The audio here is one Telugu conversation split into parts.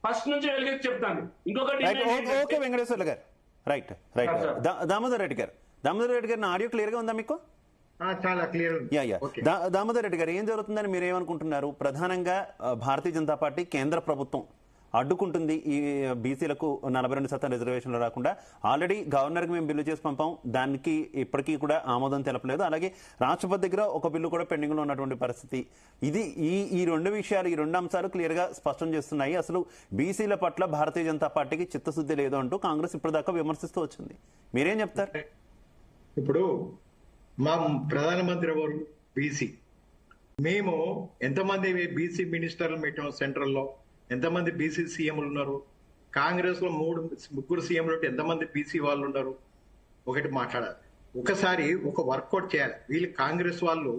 ఫస్ట్ నుంచి వెలిగెత్తి చెప్తాను. ఇంకొకటి ఓకే వెంకటేశ్వర్లు గారు, రైట్ రైట్. దామోదర్ రెడ్డి గారు నా ఆడియో క్లియర్ గా ఉందా మీకు? చాలా క్లియర్. దామోదర్ రెడ్డి గారు, ఏం జరుగుతుందని మీరు ఏమనుకుంటున్నారు? ప్రధానంగా భారతీయ జనతా పార్టీ కేంద్ర ప్రభుత్వం అడ్డుకుంటుంది ఈ బీసీలకు 42% రిజర్వేషన్లు రాకుండా. ఆల్రెడీ గవర్నర్కి మేము బిల్లు చేసి పంపాం, దానికి ఇప్పటికీ కూడా ఆమోదం తెలపలేదు. అలాగే రాష్ట్రపతి దగ్గర ఒక బిల్లు కూడా పెండింగ్ లో ఉన్నటువంటి పరిస్థితి. ఇది ఈ రెండు విషయాలు, ఈ రెండు అంశాలు క్లియర్ గా స్పష్టం చేస్తున్నాయి అసలు బీసీల పట్ల భారతీయ జనతా పార్టీకి చిత్తశుద్ధి లేదు అంటూ కాంగ్రెస్ ఇప్పటిదాకా విమర్శిస్తూ వచ్చింది. మీరేం చెప్తారు? ఇప్పుడు మా ప్రధానమంత్రి ఎవరు? బీసీ. మేము ఎంతమంది బీసీ మినిస్టర్లు పెట్టాము సెంట్రల్లో? ఎంతమంది బీసీ సీఎంలు ఉన్నారు? కాంగ్రెస్ లో ముగ్గురు సీఎంలు ఉంటే ఎంతమంది బీసీ వాళ్ళు ఉన్నారు? ఒకటి మాట్లాడాలి. ఒకసారి ఒక వర్కౌట్ చేయాలి. వీళ్ళు కాంగ్రెస్ వాళ్ళు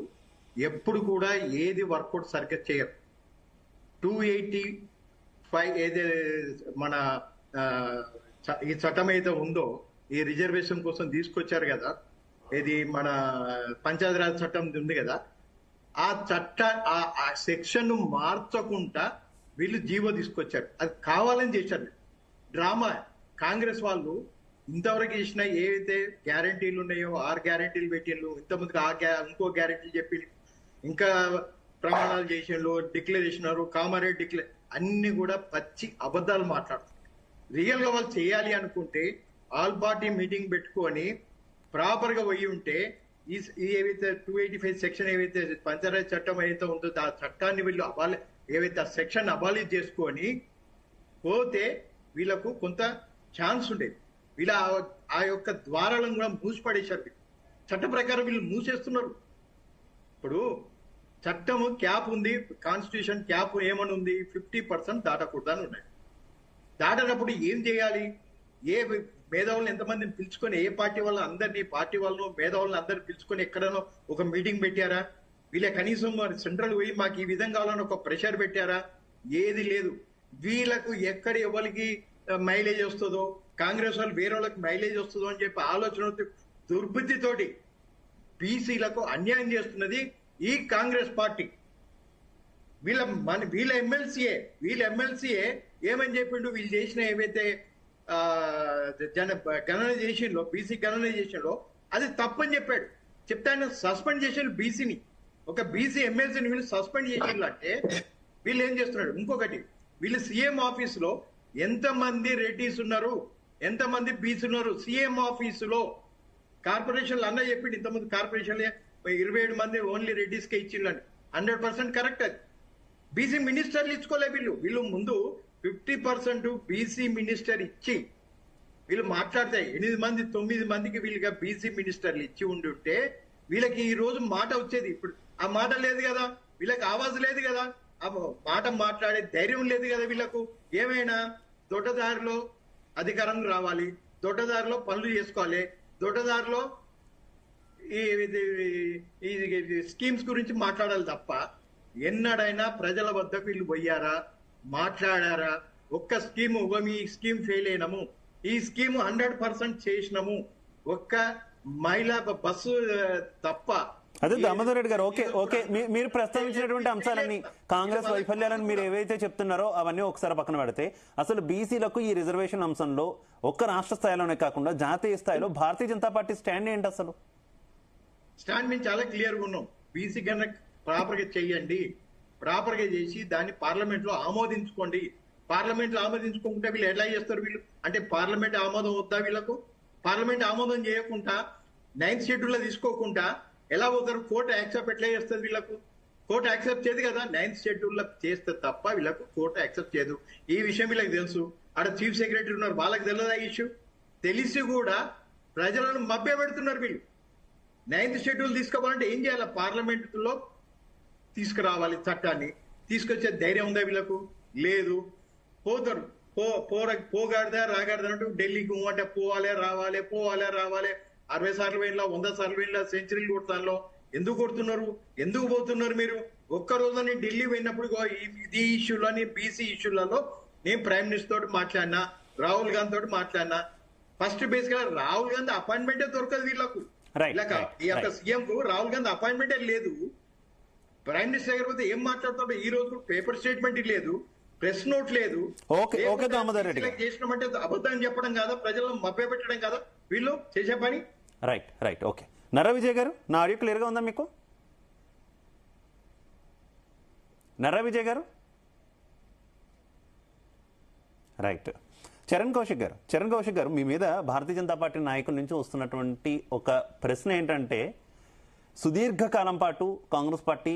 ఎప్పుడు కూడా ఏది వర్కౌట్ సరిగ్గా చేయరు. 285 ఏది మన ఈ చట్టం అయితే ఉందో, ఈ రిజర్వేషన్ కోసం తీసుకొచ్చారు కదా, ఇది మన పంచాయతీరాజ్ చట్టం ఉంది కదా, ఆ సెక్షన్ మార్చకుండా వీళ్ళు జీవో తీసుకొచ్చారు. అది కావాలని చేశారు, డ్రామా. కాంగ్రెస్ వాళ్ళు ఇంతవరకు ఇచ్చిన ఏవైతే గ్యారంటీలు ఉన్నాయో 6 గ్యారంటీలు పెట్టిండ్రు, ఇంతమందికి ఇంకో గ్యారంటీలు చెప్పి ఇంకా ప్రమాణాలు చేసిండ్రు, డిక్లరేషన్ కామారెడ్డి డిక్లేర్ అన్ని కూడా పచ్చి అబద్ధాలు మాట్లాడుతున్నారు. రియల్ గా వాళ్ళు చేయాలి అనుకుంటే ఆల్ పార్టీ మీటింగ్ పెట్టుకొని ప్రాపర్ గా పోయి ఉంటే ఈ ఏవైతే 285 సెక్షన్ ఏవైతే పంచాయతీ చట్టం ఏదైతే ఉందో ఆ చట్టాన్ని వీళ్ళు ఏవైతే ఆ సెక్షన్ అబాలిష్ చేసుకొని పోతే వీళ్ళకు కొంత ఛాన్స్ ఉండేది. వీళ్ళ ఆ యొక్క ద్వారాలను కూడా మూసిపడేశారు. చట్ట ప్రకారం వీళ్ళు మూసేస్తున్నారు. ఇప్పుడు చట్టము క్యాప్ ఉంది, కాన్స్టిట్యూషన్ క్యాప్ ఏమని ఉంది, 50% దాటకూడదని ఉన్నాయి. దాటనప్పుడు ఏం చేయాలి? ఏ మేధావులను ఎంతమందిని పిలుచుకొని, ఏ పార్టీ వాళ్ళని అందరినీ, పార్టీ వాళ్ళను మేధావులను అందరిని పిలుచుకొని ఎక్కడనో ఒక మీటింగ్ పెట్టారా? వీళ్ళ కనీసం సెంట్రల్ పోయి మాకు ఈ విధంగా కావాలని ఒక ప్రెషర్ పెట్టారా? ఏది లేదు. వీళ్ళకు ఎక్కడ ఎవరికి మైలేజ్ వస్తుందో, కాంగ్రెస్ వాళ్ళు వేరే వాళ్ళకి మైలేజ్ వస్తుందో అని చెప్పి ఆలోచన దుర్బుద్ధితోటి బీసీలకు అన్యాయం చేస్తున్నది ఈ కాంగ్రెస్ పార్టీ. వీళ్ళ ఎమ్మెల్సీఏ ఏమని చెప్పిండు? వీళ్ళు చేసిన ఏవైతే గణనైజేషన్లో, బీసీ గణనైజేషన్లో అది తప్పని చెప్పాడు. చెప్తే ఆయన సస్పెండ్ చేసాడు బీసీని. ఒక బీసీ ఎమ్మెల్సీని వీళ్ళు సస్పెండ్ చేసిండ్రు అంటే వీళ్ళు ఏం చేస్తున్నాడు? ఇంకొకటి, వీళ్ళు సీఎం ఆఫీస్ లో ఎంతమంది రెడ్డిస్ ఉన్నారు, ఎంతమంది బీసీ ఉన్నారు? సీఎం ఆఫీసులో కార్పొరేషన్లు అన్న చెప్పిండు, ఇంతమంది కార్పొరేషన్లు 27 మంది ఓన్లీ రెడ్డిస్ కే ఇచ్చిండ్రు. 100% కరెక్ట్. అది బీసీ మినిస్టర్లు ఇచ్చుకోలే వీళ్ళు ముందు 50% బీసీ మినిస్టర్ ఇచ్చి వీళ్ళు మాట్లాడితే 8 మంది 9 మందికి వీళ్ళుగా బీసీ మినిస్టర్లు ఇచ్చి ఉండుంటే వీళ్ళకి ఈ రోజు మాట వచ్చేది. ఇప్పుడు ఆ మాట లేదు కదా, వీళ్ళకి ఆవాజ్ లేదు కదా, ఆ మాట మాట్లాడే ధైర్యం లేదు కదా వీళ్ళకు. ఏమైనా దొడ్డదారిలో అధికారం రావాలి, దొడ్డదారిలో పనులు చేసుకోవాలి, దొడ్డదారిలో ఈ స్కీమ్స్ గురించి మాట్లాడాలి తప్ప ఎన్నడైనా ప్రజల వద్దకు వీళ్ళు పోయారా, మాట్లాడారా? ఒక్క స్కీమ్, మీ స్కీమ్ ఫెయిల్ అయినాము, ఈ స్కీమ్ 100% చేసినాము, ఒక్క మహిళా బస్సు తప్ప. అదే దామోదర్ రెడ్డి గారు, ఓకే మీరు ప్రస్తావించినటువంటి అంశాలన్నీ, కాంగ్రెస్ వైఫల్యాలను మీరు ఏవైతే చెప్తున్నారో అవన్నీ ఒకసారి పక్కన పెడితే, అసలు బీసీలకు ఈ రిజర్వేషన్ అంశంలో ఒక్క రాష్ట్ర స్థాయిలోనే కాకుండా జాతీయ స్థాయిలో భారతీయ జనతా పార్టీ స్టాండ్ ఏంటి? అసలు స్టాండ్ మేము చాలా క్లియర్ గా ఉన్నాం. బీసీ కన్నా ప్రాపర్ గా చెయ్యండి, ప్రాపర్ గా చేసి దాన్ని పార్లమెంట్ లో ఆమోదించుకోండి. పార్లమెంట్ లో ఆమోదించుకుంటే వీళ్ళు ఎట్లా చేస్తారు? వీళ్ళు అంటే పార్లమెంట్ ఆమోదం వద్దా వీళ్ళకు? పార్లమెంట్ ఆమోదం చేయకుండా 9th షెడ్యూల్ లో తీసుకోకుండా ఎలా పోతారు? కోర్టు యాక్సెప్ట్ ఎట్లా చేస్తుంది వీళ్ళకు? కోర్టు యాక్సెప్ట్ చేయదు కదా. 9th షెడ్యూల్ లో చేస్తే తప్ప వీళ్ళకు కోర్టు యాక్సెప్ట్ చేయదు. ఈ విషయం వీళ్ళకి తెలుసు. ఆడ చీఫ్ సెక్రటరీ ఉన్నారు, వాళ్ళకి తెలియదు ఆ ఇష్యూ. తెలిసి కూడా ప్రజలను మభ్య పెడుతున్నారు వీళ్ళు. 9th షెడ్యూల్ తీసుకోవాలంటే ఏం చేయాలి? పార్లమెంట్ లో తీసుకురావాలి చట్టాన్ని. తీసుకొచ్చే ధైర్యం ఉందా వీళ్ళకు? లేదు. పోతారు, పోగాడదా రాగాడదా అంటూ ఢిల్లీకి అంటే పోవాలి రావాలి 60 సార్లు పోయినా, 100 సార్లు పోయినా, సెంచరీలు కొడతాలో. ఎందుకు కొడుతున్నారు? ఎందుకు పోతున్నారు మీరు? ఒక్క రోజు నేను ఢిల్లీ పోయినప్పుడు ఈ ఇష్యూలని, బీసీ ఇష్యూలలో నేను ప్రైమ్ మినిస్టర్ తోటి మాట్లాడినా, రాహుల్ గాంధీ తోటి మాట్లాడినా. ఫస్ట్ బేస్ గా రాహుల్ గాంధీ అపాయింట్మెంటే దొరకదు వీళ్ళకు. ఈ యొక్క సీఎం కు రాహుల్ గాంధీ అపాయింట్మెంటే లేదు. ప్రైమ్ మినిస్టర్ దగ్గర పోతే ఏం మాట్లాడుతుంటే ఈ రోజు పేపర్ స్టేట్మెంట్ లేదు. ప్రెస్ నోట్ లేదు. ఓకే, ఓకే దామోదర్ రెడ్డి గారు. చేసినామంటే అబద్ధం చెప్పడం కాదా, ప్రజలను మభ్యపెట్టడం కాదా వీళ్ళు చేసే పని? Right right okay. Narra Vijay గారు, నా ఆడియో క్లియర్గా ఉందా మీకు? నర్రా విజయ్ గారు, రైట్. చరణ్ కౌశిక్ గారు, మీ మీద భారతీయ జనతా పార్టీ నాయకుల నుంచి వస్తున్నటువంటి ఒక ప్రశ్న ఏంటంటే, సుదీర్ఘకాలం పాటు కాంగ్రెస్ పార్టీ